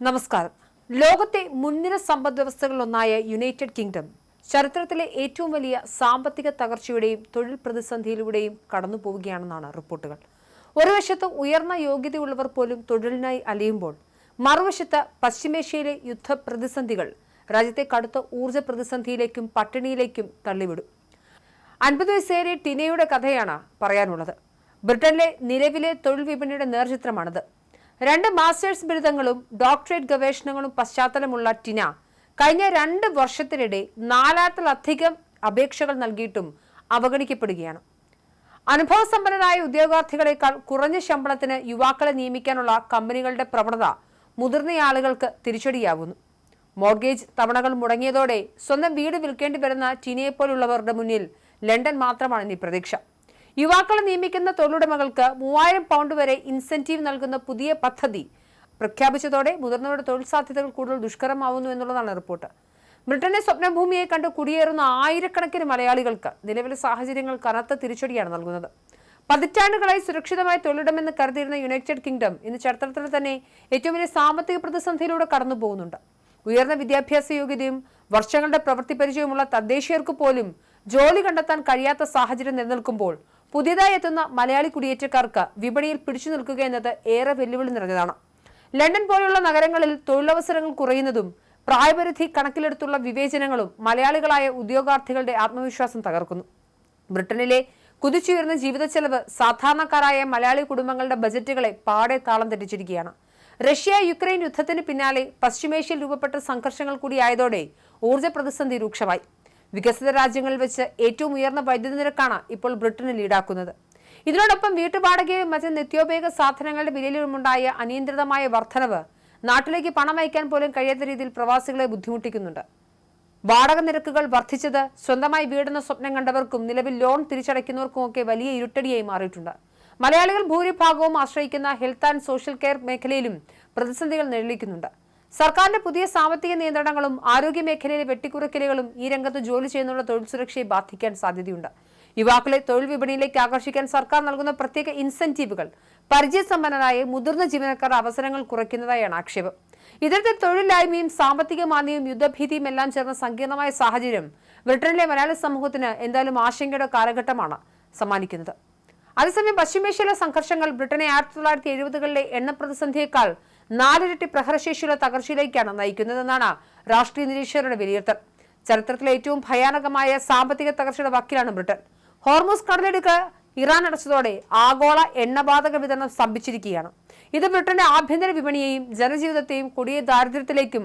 നമസ്കാരം. ലോകത്തെ മുൻനിര സമ്പദ് വ്യവസ്ഥകളിലൊന്നായ യുണൈറ്റഡ് കിങ്ഡം ചരിത്രത്തിലെ ഏറ്റവും വലിയ സാമ്പത്തിക തകർച്ചയുടെയും തൊഴിൽ പ്രതിസന്ധിയിലൂടെയും കടന്നുപോവുകയാണെന്നാണ് റിപ്പോർട്ടുകൾ. ഒരു വശത്ത് ഉയർന്ന യോഗ്യതയുള്ളവർ പോലും തൊഴിലിനായി അലയുമ്പോൾ, മറുവശത്ത് പശ്ചിമേഷ്യയിലെ യുദ്ധ പ്രതിസന്ധികൾ രാജ്യത്തെ കടുത്ത ഊർജ്ജ പ്രതിസന്ധിയിലേക്കും പട്ടിണിയിലേക്കും തള്ളിവിടും. 50 വയസ്സേറിയ ടിനയുടെ കഥയാണ് പറയാനുള്ളത്. ബ്രിട്ടനിലെ നിലവിലെ തൊഴിൽ വിപണിയുടെ നേർചിത്രമാണിത്. 2 മാസ്റ്റേഴ്സ് ബിരുദങ്ങളും ഡോക്ടറേറ്റ് ഗവേഷണങ്ങളും പശ്ചാത്തലമുള്ള ടിന കഴിഞ്ഞ 2 വർഷത്തിനിടെ 4000-ലധികം അപേക്ഷകൾ നൽകിയിട്ടും അവഗണിക്കപ്പെടുകയാണ്. അനുഭവസമ്പന്നരായ ഉദ്യോഗാർത്ഥികളെക്കാൾ കുറഞ്ഞ ശമ്പളത്തിന് യുവാക്കളെ നിയമിക്കാനുള്ള കമ്പനികളുടെ പ്രവണത മുതിർന്നയാളുകൾക്ക് തിരിച്ചടിയാവുന്നു. മോർഗേജ് തവണകൾ മുടങ്ങിയതോടെ സ്വന്തം വീട് വിൽക്കേണ്ടി വരുന്ന ടിനയെപ്പോലുള്ളവരുടെ മുന്നിൽ ലണ്ടൻ മാത്രമാണ് ഇനി പ്രതീക്ഷ. യുവാക്കളെ നിയമിക്കുന്ന തൊഴിലുടമകൾക്ക് 3000 പൗണ്ട് വരെ ഇൻസെന്റീവ് നൽകുന്ന പുതിയ പദ്ധതി പ്രഖ്യാപിച്ചതോടെ മുതിർന്നവരുടെ തൊഴിൽ സാധ്യതകൾ കൂടുതൽ ദുഷ്കരമാവുന്നു എന്നുള്ളതാണ് റിപ്പോർട്ട്. ബ്രിട്ടനെ സ്വപ്നഭൂമിയെ കണ്ട് കുടിയേറുന്ന ആയിരക്കണക്കിന് മലയാളികൾക്ക് നിലവിലെ സാഹചര്യങ്ങൾ കനത്ത തിരിച്ചടിയാണ് നൽകുന്നത്. പതിറ്റാണ്ടുകളായി സുരക്ഷിതമായ തൊഴിലിടമെന്ന് കരുതിയിരുന്ന യുണൈറ്റഡ് കിങ്ഡം ഇന്ന് ചരിത്രത്തിൽ തന്നെ ഏറ്റവും വലിയ സാമ്പത്തിക പ്രതിസന്ധിയിലൂടെ കടന്നു പോകുന്നുണ്ട്. ഉയർന്ന വിദ്യാഭ്യാസ യോഗ്യതയും വർഷങ്ങളുടെ പ്രവൃത്തി പരിചയമുള്ള തദ്ദേശീയർക്ക് പോലും ജോലി കണ്ടെത്താൻ കഴിയാത്ത സാഹചര്യം നിലനിൽക്കുമ്പോൾ പുതിയതായി എത്തുന്ന മലയാളി കുടിയേറ്റക്കാർക്ക് വിപണിയിൽ പിടിച്ചു നിൽക്കുക എന്നത് ഏറെ വെല്ലുവിളി നിറഞ്ഞതാണ്. ലണ്ടൻ പോലുള്ള നഗരങ്ങളിൽ തൊഴിലവസരങ്ങൾ കുറയുന്നതും പ്രായപരിധി കണക്കിലെടുത്തുള്ള വിവേചനങ്ങളും മലയാളികളായ ഉദ്യോഗാർത്ഥികളുടെ ആത്മവിശ്വാസം തകർക്കുന്നു. ബ്രിട്ടനിലെ കുതിച്ചുയർന്ന ജീവിത ചെലവ് സാധാരണക്കാരായ മലയാളി കുടുംബങ്ങളുടെ ബജറ്റുകളെ പാടെ താളം തെറ്റിച്ചിരിക്കുകയാണ്. റഷ്യ-യുക്രൈൻ യുദ്ധത്തിന് പിന്നാലെ പശ്ചിമേഷ്യയിൽ രൂപപ്പെട്ട സംഘർഷങ്ങൾ കൂടിയായതോടെ ഊർജ്ജ പ്രതിസന്ധി രൂക്ഷമായി. വികസിത രാജ്യങ്ങളിൽ വെച്ച് ഏറ്റവും ഉയർന്ന വൈദ്യുതി നിരക്കാണ് ഇപ്പോൾ ബ്രിട്ടനിൽ ഈടാക്കുന്നത്. ഇതിനോടൊപ്പം വീട്ടുവാടകയും മറ്റ് നിത്യോപയോഗ സാധനങ്ങളുടെ വിലയിലുമുണ്ടായ അനിയന്ത്രിതമായ വർധനവ് നാട്ടിലേക്ക് പണം അയക്കാൻ പോലും കഴിയാത്ത രീതിയിൽ പ്രവാസികളെ ബുദ്ധിമുട്ടിക്കുന്നുണ്ട്. വാടക നിരക്കുകൾ വർദ്ധിച്ചത് സ്വന്തമായി വീടെന്ന സ്വപ്നം കണ്ടവർക്കും നിലവിൽ ലോൺ തിരിച്ചടയ്ക്കുന്നവർക്കുമൊക്കെ വലിയ ഇരുട്ടടിയായി മാറിയിട്ടുണ്ട്. മലയാളികൾ ഭൂരിഭാഗവും ആശ്രയിക്കുന്ന ഹെൽത്ത് ആൻഡ് സോഷ്യൽ കെയർ മേഖലയിലും പ്രതിസന്ധികൾ നിഴലിക്കുന്നുണ്ട്. സർക്കാരിന്റെ പുതിയ സാമ്പത്തിക നിയന്ത്രണങ്ങളും ആരോഗ്യ മേഖലയിലെ വെട്ടിക്കുറയ്ക്കലുകളും ഈ രംഗത്ത് ജോലി ചെയ്യുന്നവരുടെ തൊഴിൽ സുരക്ഷയെ ബാധിക്കാൻ സാധ്യതയുണ്ട്. യുവാക്കളെ തൊഴിൽ വിപണിയിലേക്ക് ആകർഷിക്കാൻ സർക്കാർ നൽകുന്ന പ്രത്യേക ഇൻസെന്റീവുകൾ പരിചയസമ്പന്നരായ മുതിർന്ന ജീവനക്കാരുടെ അവസരങ്ങൾ കുറയ്ക്കുന്നതായാണ് ആക്ഷേപം. ഇത്തരത്തിൽ തൊഴിലില്ലായ്മയും സാമ്പത്തിക മാന്ദ്യവും യുദ്ധഭീതിയും എല്ലാം ചേർന്ന സങ്കീർണമായ സാഹചര്യം ബ്രിട്ടനിലെ മലയാളി സമൂഹത്തിന് എന്തായാലും ആശങ്കയുടെ കാലഘട്ടമാണ് സമ്മാനിക്കുന്നത്. അതേസമയം പശ്ചിമേഷ്യയിലെ സംഘർഷങ്ങൾ ബ്രിട്ടനെ 1970-കളിലെ എണ്ണ പ്രതിസന്ധിയേക്കാൾ 4 ഇരട്ടി പ്രഹരശേഷിയുള്ള തകർച്ചയിലേക്കാണ് നയിക്കുന്നതെന്നാണ് രാഷ്ട്രീയ നിരീക്ഷകരുടെ വിലയിരുത്തൽ. ചരിത്രത്തിലെ ഏറ്റവും ഭയാനകമായ സാമ്പത്തിക തകർച്ചയുടെ വക്കിലാണ് ബ്രിട്ടൻ. ഹോർമൂസ് കടലിടുക്ക് ഇറാൻ അടച്ചതോടെ ആഗോള എണ്ണവാതക വിതരണം സ്തംഭിച്ചിരിക്കുകയാണ്. ഇത് ബ്രിട്ടന്റെ ആഭ്യന്തര വിപണിയെയും ജനജീവിതത്തെയും കൊടിയ ദാരിദ്ര്യത്തിലേക്കും